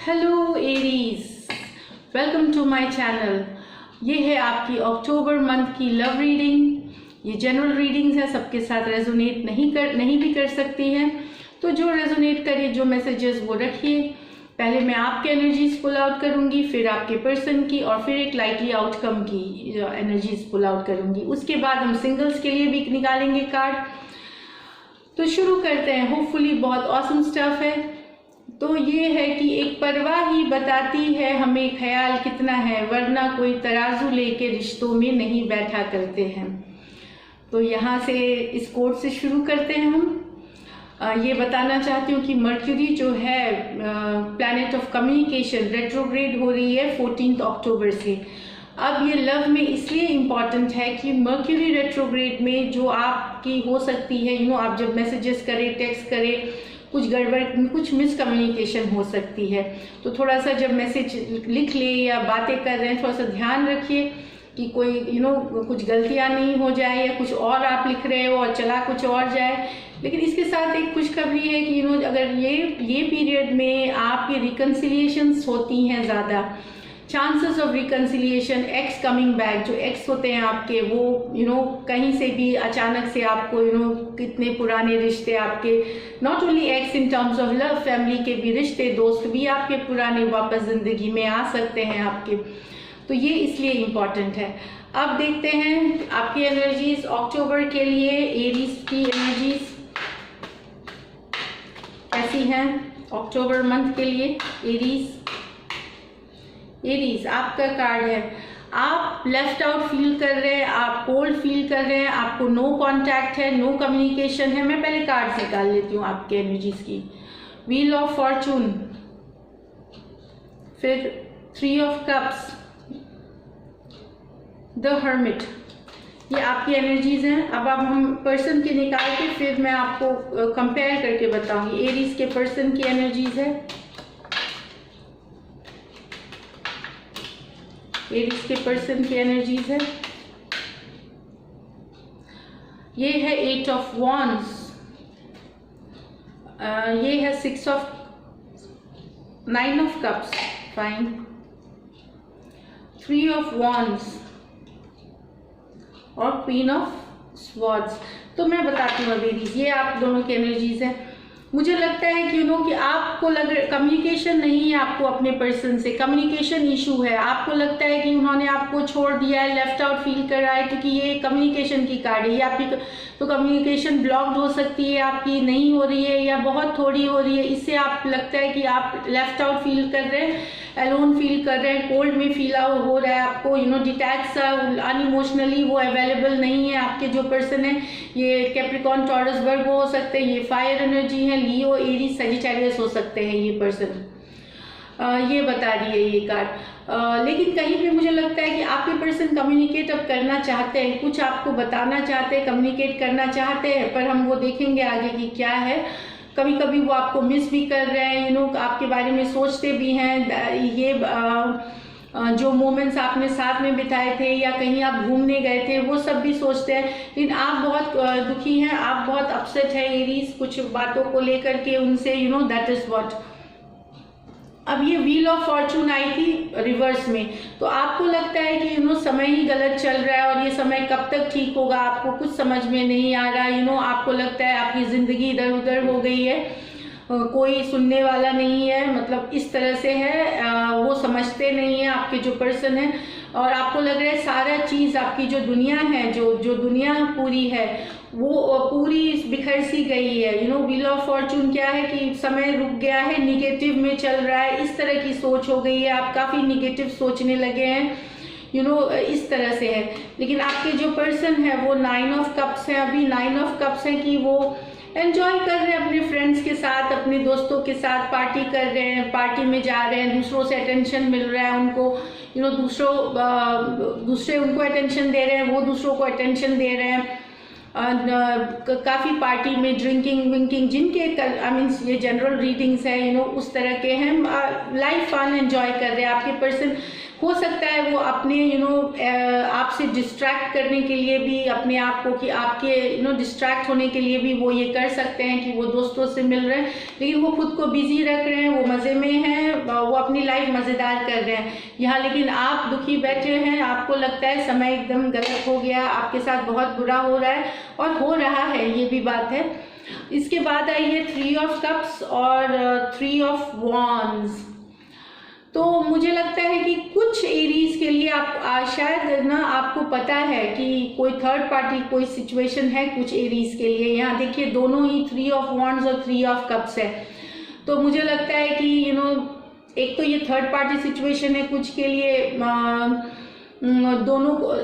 Hello Aries, welcome to my channel. ये है आपकी अक्टूबर मंथ की लव रीडिंग। ये जनरल रीडिंग्स है, सबके साथ रेजोनेट नहीं भी कर सकती हैं, तो जो रेजोनेट करे, जो मैसेजेस वो रखिए। पहले मैं आपके एनर्जीज पुल आउट करूंगी, फिर आपके पर्सन की, और फिर एक लाइकली आउटकम की एनर्जीज पुल आउट करूंगी। उसके बाद हम सिंगल्स के लिए भी निकालेंगे कार्ड। तो शुरू करते हैं। होपफुली बहुत ऑसम स्टफ है। तो ये है कि एक परवाह ही बताती है हमें ख्याल कितना है, वरना कोई तराजू लेके रिश्तों में नहीं बैठा करते हैं। तो यहाँ से इस कोट से शुरू करते हैं हम। ये बताना चाहती हूँ कि मर्क्यूरी जो है प्लैनेट ऑफ कम्युनिकेशन रेट्रोग्रेड हो रही है 14 अक्टूबर से। अब ये लव में इसलिए इम्पॉर्टेंट है कि मर्क्यूरी रेट्रोग्रेड में जो आपकी हो सकती है, आप जब मैसेजेस करें, टेक्स्ट करें, कुछ गड़बड़, कुछ मिसकम्युनिकेशन हो सकती है। तो थोड़ा सा जब मैसेज लिख ले या बातें कर रहे हैं, थोड़ा सा ध्यान रखिए कि कोई कुछ गलतियां नहीं हो जाए, या कुछ और आप लिख रहे हो और चला कुछ और जाए। लेकिन इसके साथ एक खुशखबरी है कि अगर ये पीरियड में आपकी रिकन्सिलिएशंस होती हैं, ज़्यादा chances of reconciliation, x coming back, जो एक्स होते हैं आपके, वो कहीं से भी अचानक से आपको कितने पुराने रिश्ते आपके, not only x in terms of love, family के भी रिश्ते, दोस्त भी आपके पुराने वापस जिंदगी में आ सकते हैं आपके। तो ये इसलिए इम्पॉर्टेंट है। अब देखते हैं आपकी एनर्जीज अक्टूबर के लिए, एरीज की एनर्जीज कैसी हैं अक्टूबर मंथ के लिए। एरीज आपका कार्ड है। आप लेफ्ट आउट फील कर रहे हैं, आप कोल्ड फील कर रहे हैं, आपको नो कांटेक्ट है, नो कम्युनिकेशन है। मैं पहले कार्ड निकाल लेती हूँ आपके एनर्जीज की। व्हील ऑफ फॉर्चून, फिर 3 ऑफ कप्स, द हर्मिट। ये आपकी एनर्जीज हैं। अब हम पर्सन की निकाल के फिर मैं आपको कंपेयर करके बताऊंगी। एरीज के पर्सन की एनर्जीज है, एरीज के पर्सन की एनर्जीज है। ये है 8 ऑफ वॉन्ड्स, ये है 9 of cups, fine, 3 of wands और क्वीन ऑफ स्वॉर्ड्स। तो मैं बताती हूँ एरीज, ये आप दोनों की एनर्जीज है। मुझे लगता है कि कि आपको कम्युनिकेशन नहीं है, आपको अपने पर्सन से कम्युनिकेशन इशू है। आपको लगता है कि उन्होंने आपको छोड़ दिया है, लेफ्ट आउट फील कर रहा है, क्योंकि ये कम्युनिकेशन की कार्ड है। ये आपकी तो कम्युनिकेशन ब्लॉक्ड हो सकती है, आपकी नहीं हो रही है या बहुत थोड़ी हो रही है। इससे आप लगता है कि आप लेफ्ट आउट फील कर रहे हैं, एलोन फील कर रहे हैं, कोल्ड में फील हो रहा है आपको, डिटैच सा, अनइमोशनली वो अवेलेबल नहीं है। आपके जो पर्सन है, ये कैप्रिकॉर्न, टॉरस, वर्गो हो सकते हैं, ये फायर एनर्जी है, लियो, एरीज, सजिटेरियस हो सकते हैं ये पर्सन। ये बता रही है ये कार्ड। लेकिन कहीं पे मुझे लगता है कि आपके पर्सन कम्युनिकेट अब करना चाहते हैं, कुछ आपको बताना चाहते हैं, कम्युनिकेट करना चाहते हैं, पर हम वो देखेंगे आगे कि क्या है। कभी कभी वो आपको मिस भी कर रहे हैं, आपके बारे में सोचते भी हैं। ये जो मोमेंट्स आपने साथ में बिताए थे या कहीं आप घूमने गए थे, वो सब भी सोचते हैं। लेकिन आप बहुत दुखी हैं, आप बहुत अपसेट हैं एरीज, कुछ बातों को लेकर के उनसे, दैट इज व्हाट। अब ये व्हील ऑफ फॉर्चून आई थी रिवर्स में, तो आपको लगता है कि समय ही गलत चल रहा है और ये समय कब तक ठीक होगा, आपको कुछ समझ में नहीं आ रहा। आपको लगता है आपकी जिंदगी इधर उधर हो गई है, कोई सुनने वाला नहीं है, मतलब इस तरह से है। वो समझते नहीं है आपके जो पर्सन है, और आपको लग रहा है सारा चीज़ आपकी जो दुनिया है, जो दुनिया पूरी है, वो पूरी बिखर सी गई है। व्हील ऑफ फॉर्चून क्या है कि समय रुक गया है, निगेटिव में चल रहा है, इस तरह की सोच हो गई है, आप काफ़ी निगेटिव सोचने लगे हैं, इस तरह से है। लेकिन आपके जो पर्सन है वो 9 ऑफ कप्स है। अभी 9 ऑफ कप्स है कि वो एंजॉय कर रहे हैं अपने फ्रेंड्स के साथ, अपने दोस्तों के साथ पार्टी कर रहे हैं, पार्टी में जा रहे हैं, दूसरों से अटेंशन मिल रहा है उनको, दूसरे उनको अटेंशन दे रहे हैं, वो दूसरों को अटेंशन दे रहे हैं। काफ़ी पार्टी में ड्रिंकिंग विंकिंग, जिनके ये जनरल रीडिंग्स है, उस तरह के हैं, लाइफ फन एंजॉय कर रहे हैं। आपके पर्सन हो सकता है वो अपने आपसे डिस्ट्रैक्ट करने के लिए भी, अपने आप को कि आपके डिस्ट्रैक्ट होने के लिए भी वो ये कर सकते हैं कि वो दोस्तों से मिल रहे हैं, लेकिन वो खुद को बिजी रख रहे हैं, वो मज़े में हैं, वो अपनी लाइफ मज़ेदार कर रहे हैं यहाँ, लेकिन आप दुखी बैठे हैं, आपको लगता है समय एकदम गलत हो गया, आपके साथ बहुत बुरा हो रहा है और हो रहा है, ये भी बात है। इसके बाद आई है 3 ऑफ कप्स और 3 ऑफ वॉन्ड्स। तो मुझे लगता है कि कुछ एरीज के लिए आप शायद ना आपको पता है कि कोई थर्ड पार्टी कोई सिचुएशन है कुछ एरीज के लिए। यहाँ देखिए दोनों ही 3 ऑफ वॉन्ड्स और 3 ऑफ कप्स है। तो मुझे लगता है कि एक तो ये थर्ड पार्टी सिचुएशन है कुछ के लिए, दोनों को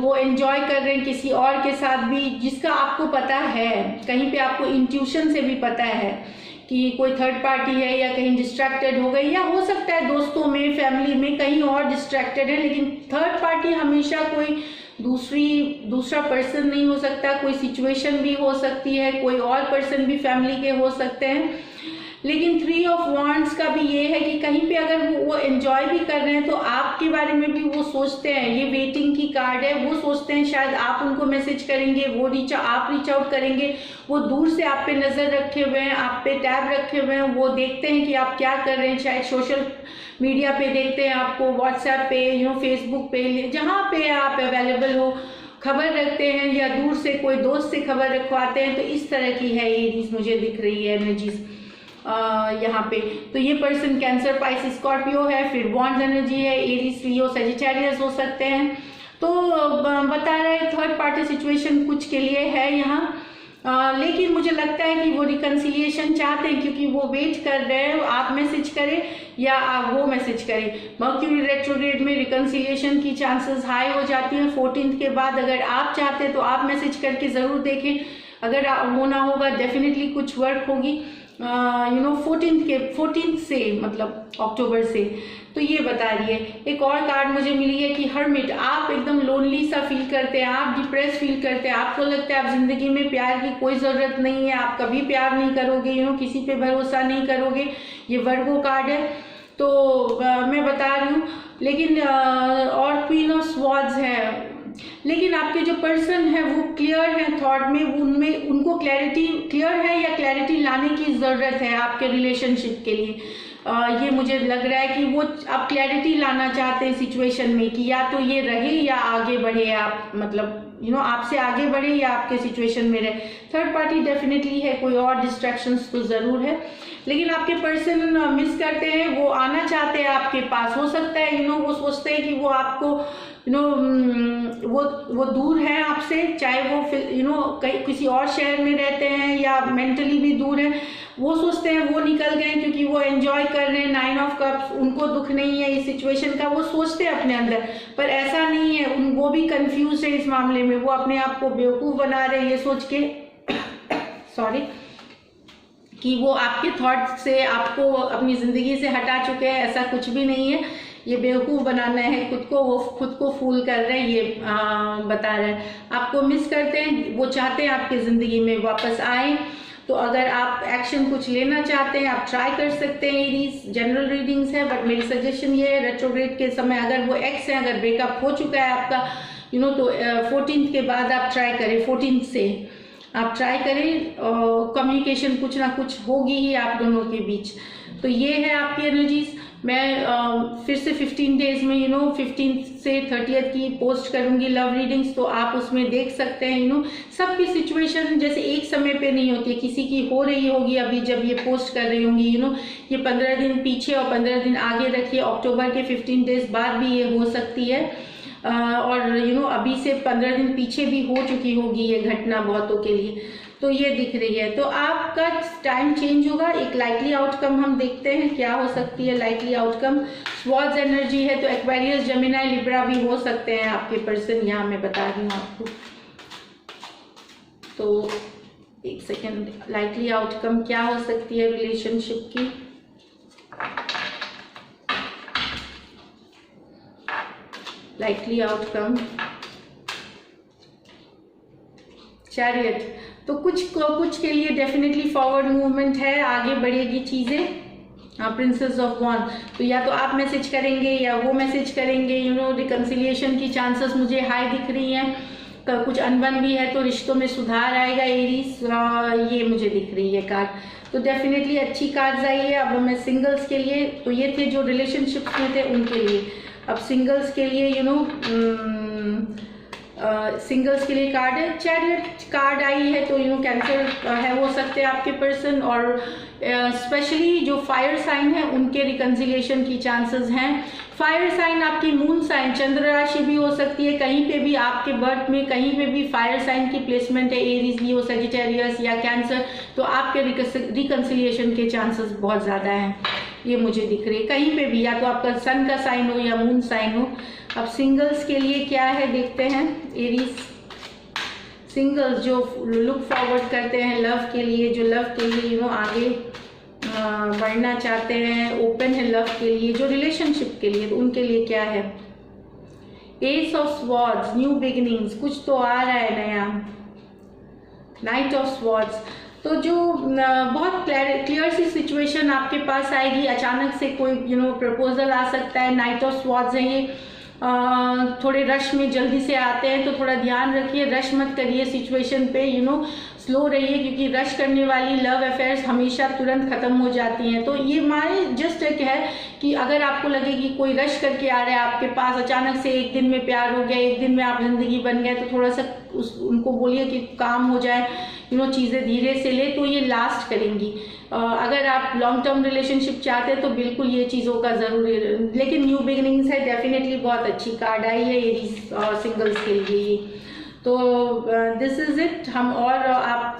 वो एंजॉय कर रहे हैं किसी और के साथ भी, जिसका आपको पता है, कहीं पे आपको इंट्यूशन से भी पता है कि कोई थर्ड पार्टी है या कहीं डिस्ट्रैक्टेड हो गई, या हो सकता है दोस्तों में, फैमिली में कहीं और डिस्ट्रैक्टेड है, लेकिन थर्ड पार्टी हमेशा कोई दूसरा पर्सन नहीं हो सकता, कोई सिचुएशन भी हो सकती है, कोई और पर्सन भी फैमिली के हो सकते हैं। लेकिन 3 ऑफ वॉन्ड्स का भी ये है कि कहीं पे अगर वो एंजॉय भी कर रहे हैं तो आपके बारे में भी वो सोचते हैं, ये वेटिंग की कार्ड है, वो सोचते हैं शायद आप उनको मैसेज करेंगे, आप रीच आउट करेंगे, वो दूर से आप पे नज़र रखे हुए हैं, आप पे टैब रखे हुए हैं, वो देखते हैं कि आप क्या कर रहे हैं, शायद सोशल मीडिया पे देखते हैं आपको, व्हाट्सएप पे, फेसबुक पे, जहाँ पे आप अवेलेबल हो खबर रखते हैं, या दूर से कोई दोस्त से खबर रखवाते हैं। तो इस तरह की है एरीज मुझे दिख रही है एनर्जीज यहाँ पे। तो ये पर्सन कैंसर, पाइसिस, स्कॉर्पियो है, फिर वॉन्ड्स एनर्जी है, एरीज, लियो, सजिटेरियस हो सकते हैं। तो बता रहे थर्ड पार्टी सिचुएशन कुछ के लिए है यहाँ, लेकिन मुझे लगता है कि वो रिकन्सिलिएशन चाहते हैं, क्योंकि वो वेट कर रहे हैं आप मैसेज करें या वो मैसेज करें। मर्क्यूरी रेट्रोग्रेड में रिकन्सिलिएशन की चांसेस हाई हो जाती हैं 14th के बाद। अगर आप चाहते हैं तो आप मैसेज करके ज़रूर देखें, अगर वो ना होगा डेफिनेटली कुछ वर्क होगी 14th से, मतलब अक्टूबर से। तो ये बता रही है। एक और कार्ड मुझे मिली है कि हर्मिट, आप एकदम लोनली सा फील करते हैं, आप डिप्रेस फील करते हैं, आपको लगता है आप जिंदगी में प्यार की कोई ज़रूरत नहीं है, आप कभी प्यार नहीं करोगे, किसी पे भरोसा नहीं करोगे। ये वर्गो कार्ड है, तो मैं बता रही हूँ। लेकिन और क्वीन ऑफ स्वॉर्ड्स है, लेकिन आपके जो पर्सन है वो क्लियर है थॉट में, उनमें उनको क्लैरिटी क्लियर है या क्लैरिटी लाने की ज़रूरत है आपके रिलेशनशिप के लिए। ये मुझे लग रहा है कि वो आप क्लैरिटी लाना चाहते हैं सिचुएशन में कि या तो ये रहे या आगे बढ़े, आप मतलब आपसे आगे बढ़े या आपके सिचुएशन में रहे। थर्ड पार्टी डेफिनेटली है, कोई और डिस्ट्रैक्शंस तो ज़रूर है, लेकिन आपके पर्सन मिस करते हैं, वो आना चाहते हैं आपके पास। हो सकता है वो सोचते हैं कि वो आपको वो दूर है आपसे, चाहे वो कहीं किसी और शहर में रहते हैं या मेंटली भी दूर है। वो सोचते हैं वो निकल गए क्योंकि वो एंजॉय कर रहे हैं 9 ऑफ कप्स, उनको दुख नहीं है इस सिचुएशन का, वो सोचते हैं अपने अंदर, पर ऐसा नहीं है। वो भी कंफ्यूज है इस मामले में, वो अपने आप को बेवकूफ़ बना रहे हैं ये सोच के सॉरी कि वो आपके थॉट से आपको अपनी ज़िंदगी से हटा चुके हैं। ऐसा कुछ भी नहीं है, ये बेवकूफ़ बनाना है खुद को, वो खुद को फूल कर रहे हैं, ये बता रहे हैं। आपको मिस करते हैं, वो चाहते हैं आपकी ज़िंदगी में वापस आए। तो अगर आप एक्शन कुछ लेना चाहते हैं, आप ट्राई कर सकते हैं। एरीज जनरल रीडिंग्स है, बट मेरी सजेशन ये है रेट्रोग्रेड के समय अगर वो एक्स है, अगर ब्रेकअप हो चुका है आपका तो 14th के बाद आप ट्राई करें, 14th से आप ट्राई करें, कम्युनिकेशन कुछ ना कुछ होगी ही आप दोनों के बीच। तो ये है आपकी एनर्जीज। मैं फिर से 15 डेज में 15 से 30th की पोस्ट करूंगी लव रीडिंग्स, तो आप उसमें देख सकते हैं। सबकी सिचुएशन जैसे एक समय पे नहीं होती है, किसी की हो रही होगी अभी जब ये पोस्ट कर रही होंगी। ये 15 दिन पीछे और 15 दिन आगे रखिए, अक्टूबर के 15 डेज बाद भी ये हो सकती है, और अभी से 15 दिन पीछे भी हो चुकी होगी ये घटना बहुतों के लिए। तो ये दिख रही है, तो आपका टाइम चेंज होगा। एक लाइकली आउटकम हम देखते हैं क्या हो सकती है लाइकली आउटकम। स्वॉर्ड्स एनर्जी है, तो एक्वेरियस, जेमिनाई, लिब्रा भी हो सकते हैं आपके पर्सन, यहाँ मैं बता रही हूँ आपको। तो एक सेकेंड, लाइकली आउटकम क्या हो सकती है रिलेशनशिप की। लाइकली आउटकम चैरियट, तो कुछ के लिए डेफिनेटली फॉरवर्ड मूवमेंट है, आगे बढ़ेगी चीज़ें। प्रिंसेस ऑफ वॉन्ड, तो या तो आप मैसेज करेंगे या वो मैसेज करेंगे। रिकन्सिलिएशन की चांसेस मुझे हाई दिख रही हैं। कुछ अनबन भी है तो रिश्तों में सुधार आएगा एरीज, ये मुझे दिख रही है कार्ड। तो डेफिनेटली अच्छी कार्ड्स आई है। अब मैं सिंगल्स के लिए, तो ये थे जो रिलेशनशिप्स में थे उनके लिए। अब सिंगल्स के लिए सिंगल्स के लिए कार्ड है, चैरियट कार्ड आई है। तो कैंसर है हो सकते हैं आपके पर्सन, और स्पेशली जो फायर साइन है उनके रिकंसिलिएशन की चांसेस हैं। फायर साइन आपकी मून साइन, चंद्र राशि भी हो सकती है, कहीं पे भी आपके बर्थ में कहीं पे भी फायर साइन की प्लेसमेंट है, एरीज भी हो, सजिटेरियस या कैंसर, तो आपके रिकंसिलिएशन के चांसेस बहुत ज़्यादा हैं, ये मुझे दिख रही है। कहीं पे भी, या तो आपका सन का साइन हो या मून साइन हो। अब सिंगल्स के लिए क्या है देखते हैं। एरीज सिंगल्स जो लुक फॉरवर्ड करते हैं लव के लिए, जो लव के लिए आगे बढ़ना चाहते हैं, ओपन है लव के लिए, जो रिलेशनशिप के लिए, तो उनके लिए क्या है। S of swords, new beginnings, कुछ तो आ रहा है नया। नाइट ऑफ स्वॉर्ड्स, तो जो बहुत क्लियर सी सिचुएशन आपके पास आएगी, अचानक से कोई प्रपोजल आ सकता है। नाइट ऑफ स्वॉर्ड्स है ये, थोड़े रश में जल्दी से आते हैं, तो थोड़ा ध्यान रखिए, रश मत करिए सिचुएशन पे, स्लो रहिए, क्योंकि रश करने वाली लव अफेयर्स हमेशा तुरंत ख़त्म हो जाती हैं। तो ये माने जस्ट एक है कि अगर आपको लगे कि कोई रश करके आ रहा है आपके पास, अचानक से एक दिन में प्यार हो गया, एक दिन में आप ज़िंदगी बन गए, तो थोड़ा सा उनको बोलिए कि काम हो जाए, चीज़ें धीरे से ले, तो ये लास्ट करेंगी। अगर आप लॉन्ग टर्म रिलेशनशिप चाहते हैं तो बिल्कुल ये चीज़ों का ज़रूरी है, लेकिन न्यू बिगिनिंग्स है, डेफिनेटली बहुत अच्छी कार्ड आई है एरीज सिंगल्स के लिए। तो दिस इज़ इट। हम और आप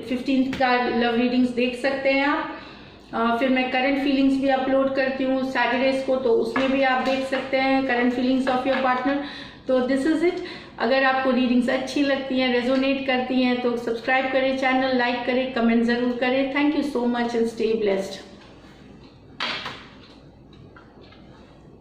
15th का लव रीडिंग्स देख सकते हैं आप। फिर मैं करंट फीलिंग्स भी अपलोड करती हूँ सैटरडेज को, तो उसमें भी आप देख सकते हैं current feelings of your partner. तो दिस इज़ इट। अगर आपको रीडिंग्स अच्छी लगती हैं, रेजोनेट करती हैं, तो सब्सक्राइब करें चैनल, लाइक करें, कमेंट ज़रूर करें। Thank you so much and stay blessed.